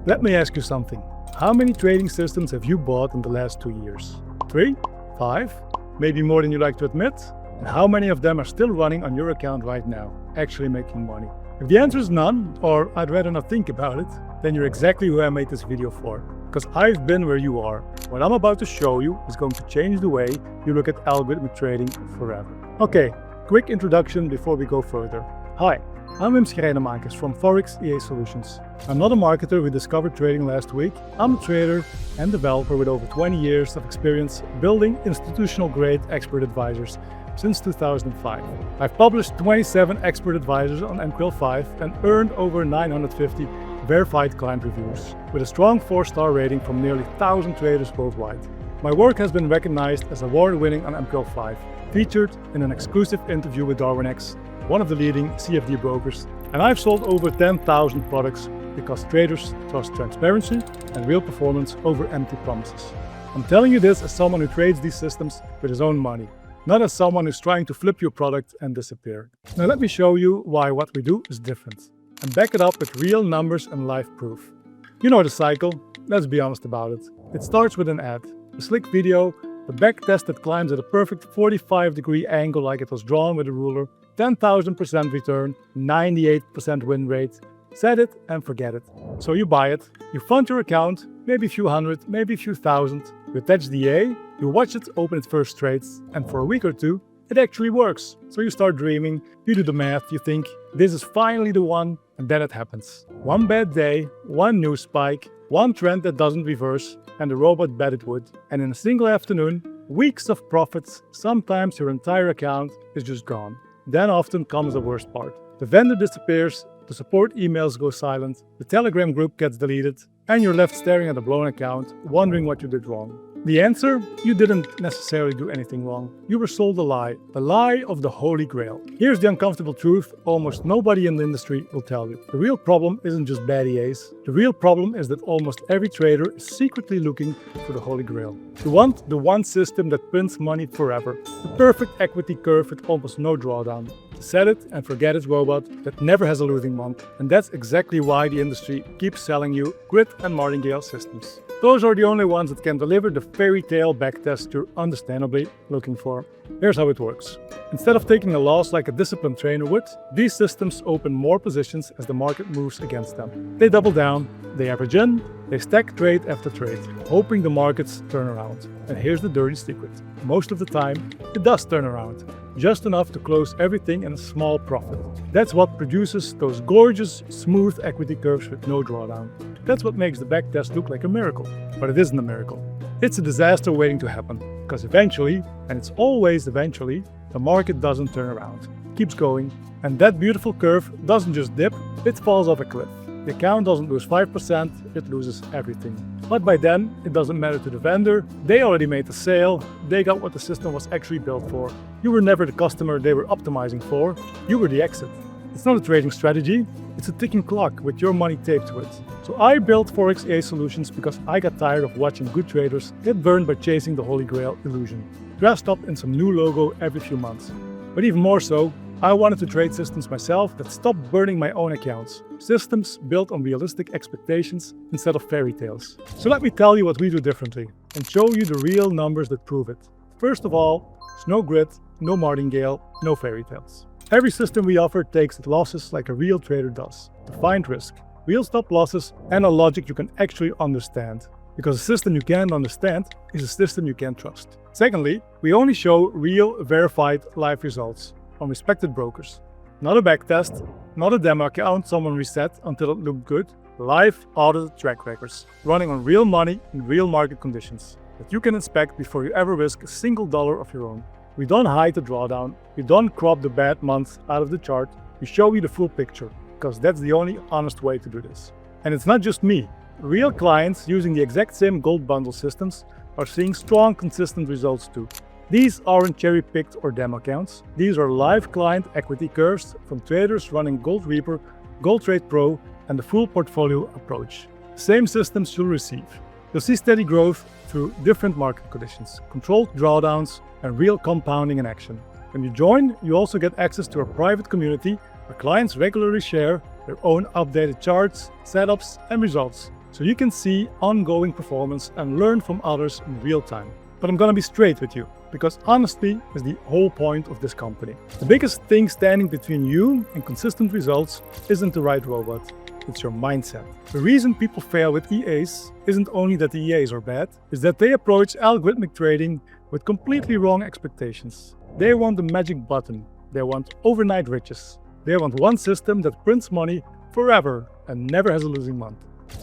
Let me ask you something. How many trading systems have you bought in the last 2 years? 3? 5? Maybe more than you like to admit? And how many of them are still running on your account right now, actually making money? If the answer is none, or I'd rather not think about it, then you're exactly who I made this video for. Because I've been where you are. What I'm about to show you is going to change the way you look at algorithmic trading forever. Okay, quick introduction before we go further. Hi, I'm Wim Schrijnemakers from Forex EA Solutions. I'm not a marketer who discovered trading last week. I'm a trader and developer with over 20 years of experience building institutional-grade expert advisors since 2005. I've published 27 expert advisors on MQL5 and earned over 950 verified client reviews, with a strong 4-star rating from nearly 1,000 traders worldwide. My work has been recognized as award-winning on MQL5, featured in an exclusive interview with DarwinX, one of the leading CFD brokers, and I've sold over 10,000 products because traders trust transparency and real performance over empty promises. I'm telling you this as someone who trades these systems with his own money, not as someone who's trying to flip your product and disappear. Now let me show you why what we do is different, and back it up with real numbers and live proof. You know the cycle, let's be honest about it. It starts with an ad, a slick video, a backtest that climbs at a perfect 45-degree angle like it was drawn with a ruler, 10,000% return, 98% win rate. Set it and forget it. So you buy it, you fund your account, maybe a few hundred, maybe a few thousand, you attach the A, you watch it open its first trades, and for a week or two, it actually works. So you start dreaming, you do the math, you think, this is finally the one, and then it happens. One bad day, one news spike, one trend that doesn't reverse, and the robot bet it would. And in a single afternoon, weeks of profits, sometimes your entire account is just gone. Then often comes the worst part. The vendor disappears, the support emails go silent, the Telegram group gets deleted, and you're left staring at a blown account, wondering what you did wrong. The answer? You didn't necessarily do anything wrong. You were sold a lie. The lie of the Holy Grail. Here's the uncomfortable truth almost nobody in the industry will tell you. The real problem isn't just bad EAs. The real problem is that almost every trader is secretly looking for the Holy Grail. You want the one system that prints money forever. The perfect equity curve with almost no drawdown. Set it and forget it robot that never has a losing month. And that's exactly why the industry keeps selling you grid and martingale systems. Those are the only ones that can deliver the fairy tale backtest you're understandably looking for. Here's how it works. Instead of taking a loss like a disciplined trainer would, these systems open more positions as the market moves against them. They double down, they average in, they stack trade after trade, hoping the markets turn around. And here's the dirty secret. Most of the time, it does turn around, just enough to close everything in a small profit. That's what produces those gorgeous, smooth equity curves with no drawdown. That's what makes the backtest look like a miracle. But it isn't a miracle. It's a disaster waiting to happen. Because eventually, and it's always eventually, the market doesn't turn around. It keeps going. And that beautiful curve doesn't just dip, it falls off a cliff. The account doesn't lose 5%, it loses everything. But by then, it doesn't matter to the vendor. They already made the sale. They got what the system was actually built for. You were never the customer they were optimizing for. You were the exit. It's not a trading strategy. It's a ticking clock with your money taped to it. So I built Forex EA Solutions because I got tired of watching good traders get burned by chasing the Holy Grail illusion, dressed up in some new logo every few months. But even more so, I wanted to trade systems myself that stopped burning my own accounts. Systems built on realistic expectations instead of fairy tales. So let me tell you what we do differently and show you the real numbers that prove it. First of all, there's no grid, no martingale, no fairy tales. Every system we offer takes its losses like a real trader does. Defined risk, real stop losses, and a logic you can actually understand. Because a system you can't understand is a system you can't trust. Secondly, we only show real, verified, live results from respected brokers. Not a backtest, not a demo account someone reset until it looked good. Live, audited track records, running on real money in real market conditions that you can inspect before you ever risk a single dollar of your own. We don't hide the drawdown, we don't crop the bad months out of the chart, we show you the full picture, because that's the only honest way to do this. And it's not just me. Real clients using the exact same gold bundle systems are seeing strong, consistent results too. These aren't cherry-picked or demo accounts. These are live client equity curves from traders running Gold Reaper, Gold Trade Pro, and the full portfolio approach. Same systems you'll receive. You'll see steady growth through different market conditions, controlled drawdowns, and real compounding in action. When you join, you also get access to our private community where clients regularly share their own updated charts, setups, and results. so you can see ongoing performance and learn from others in real time. But I'm gonna be straight with you, because honesty is the whole point of this company. The biggest thing standing between you and consistent results isn't the right robot, it's your mindset. The reason people fail with EAs isn't only that the EAs are bad, it's that they approach algorithmic trading with completely wrong expectations. They want the magic button, they want overnight riches. They want one system that prints money forever and never has a losing month.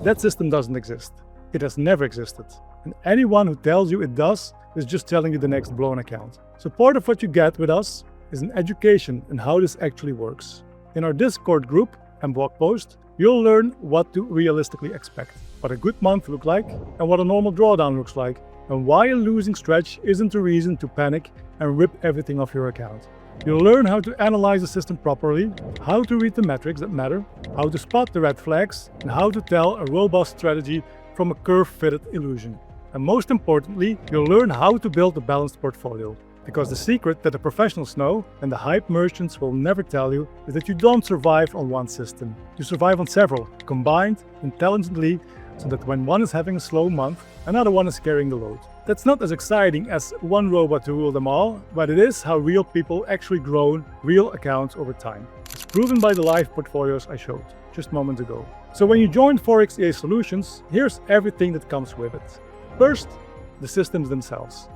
That system doesn't exist. It has never existed. And anyone who tells you it does is just telling you the next blown account. So part of what you get with us is an education in how this actually works. In our Discord group and blog post, you'll learn what to realistically expect, what a good month looks like, and what a normal drawdown looks like, and why a losing stretch isn't a reason to panic and rip everything off your account. You'll learn how to analyze the system properly, how to read the metrics that matter, how to spot the red flags, and how to tell a robust strategy from a curve-fitted illusion. And most importantly, you'll learn how to build a balanced portfolio. Because the secret that the professionals know and the hype merchants will never tell you is that you don't survive on one system. You survive on several, combined intelligently, so that when one is having a slow month, another one is carrying the load. That's not as exciting as one robot to rule them all, but it is how real people actually grow real accounts over time. It's proven by the live portfolios I showed just moments ago. So when you join Forex EA Solutions, here's everything that comes with it. First, the systems themselves.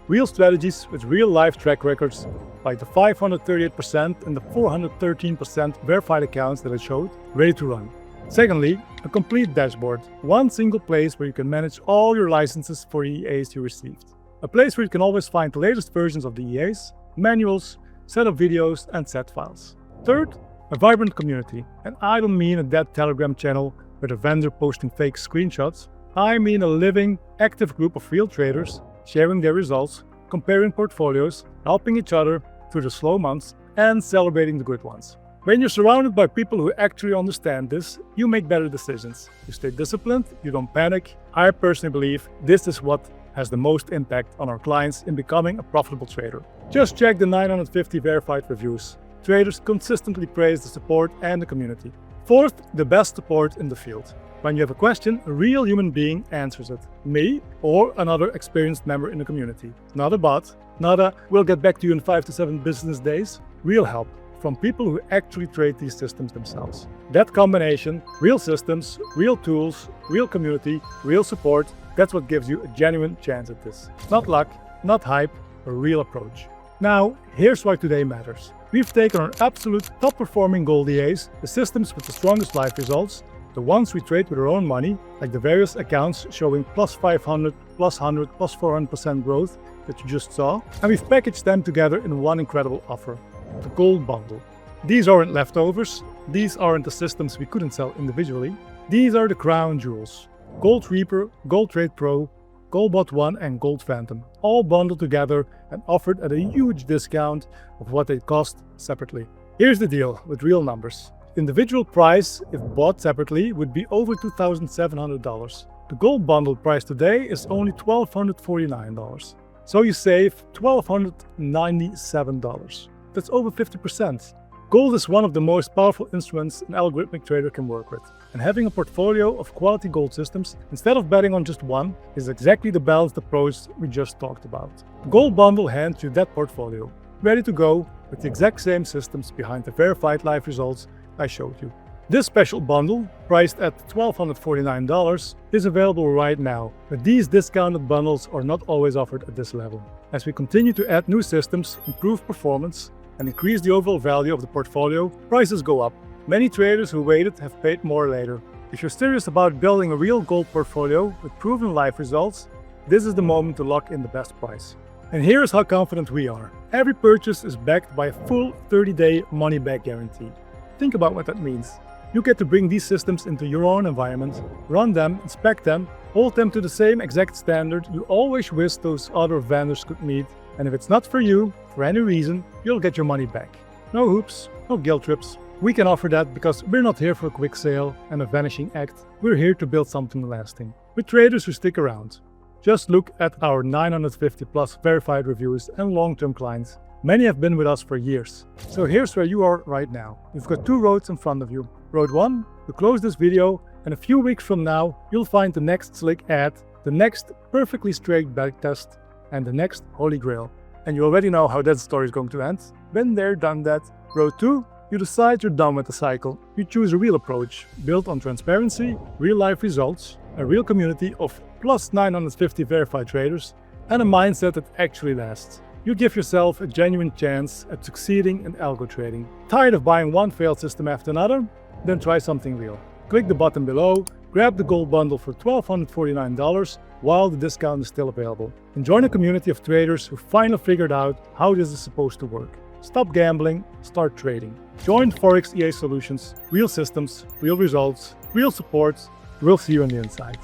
Real strategies with real life track records, like the 538% and the 413% verified accounts that I showed, ready to run. Secondly, a complete dashboard, one single place where you can manage all your licenses for EAs you received. A place where you can always find the latest versions of the EAs, manuals, set of videos and set files. Third, a vibrant community. And I don't mean a dead Telegram channel with a vendor posting fake screenshots. I mean a living, active group of real traders sharing their results, comparing portfolios, helping each other through the slow months, and celebrating the good ones. When you're surrounded by people who actually understand this, you make better decisions. You stay disciplined, you don't panic. I personally believe this is what has the most impact on our clients in becoming a profitable trader. Just check the 950 verified reviews. Traders consistently praise the support and the community. Fourth, the best support in the field. When you have a question, a real human being answers it. Me or another experienced member in the community. Not a bot, not a "we'll get back to you in 5 to 7 business days." Real help from people who actually trade these systems themselves. That combination, real systems, real tools, real community, real support, that's what gives you a genuine chance at this. Not luck, not hype, a real approach. Now, here's why today matters. We've taken our absolute top performing gold EAs, the systems with the strongest live results, the ones we trade with our own money, like the various accounts showing plus 500, plus 100, plus 400% growth that you just saw, and we've packaged them together in one incredible offer, the Gold Bundle. These aren't leftovers, these aren't the systems we couldn't sell individually, these are the crown jewels. Gold Reaper, Gold Trade Pro, Goldbot One and Gold Phantom, all bundled together and offered at a huge discount of what they cost separately. Here's the deal with real numbers. Individual price, if bought separately, would be over $2,700. The gold bundle price today is only $1,249. So you save $1,297. That's over 50%. Gold is one of the most powerful instruments an algorithmic trader can work with. And having a portfolio of quality gold systems, instead of betting on just one, is exactly the balanced approach we just talked about. The Gold Bundle hands you that portfolio, ready to go with the exact same systems behind the verified live results I showed you. This special bundle, priced at $1,249, is available right now, but these discounted bundles are not always offered at this level. As we continue to add new systems, improve performance, and increase the overall value of the portfolio, prices go up. Many traders who waited have paid more later. If you're serious about building a real gold portfolio with proven live results, this is the moment to lock in the best price. And here's how confident we are. Every purchase is backed by a full 30-day money-back guarantee. Think about what that means. You get to bring these systems into your own environment, run them, inspect them, hold them to the same exact standard you always wish those other vendors could meet, and if it's not for you, for any reason, you'll get your money back. No hoops, no guilt trips. We can offer that because we're not here for a quick sale and a vanishing act. We're here to build something lasting. With traders who stick around. Just look at our 950 plus verified reviews and long-term clients. Many have been with us for years. So here's where you are right now. You've got two roads in front of you. Road 1, you close this video And a few weeks from now, you'll find the next slick ad, the next perfectly straight backtest, and the next holy grail. And you already know how that story is going to end. Been there, done that. Road 2, you decide you're done with the cycle. You choose a real approach, built on transparency, real-life results, a real community of plus 950 verified traders, and a mindset that actually lasts. You give yourself a genuine chance at succeeding in algo trading. Tired of buying one failed system after another? Then try something real. Click the button below, grab the gold bundle for $1,249 while the discount is still available. And join a community of traders who finally figured out how this is supposed to work. Stop gambling, start trading. Join Forex EA Solutions, real systems, real results, real support. We'll see you on the inside.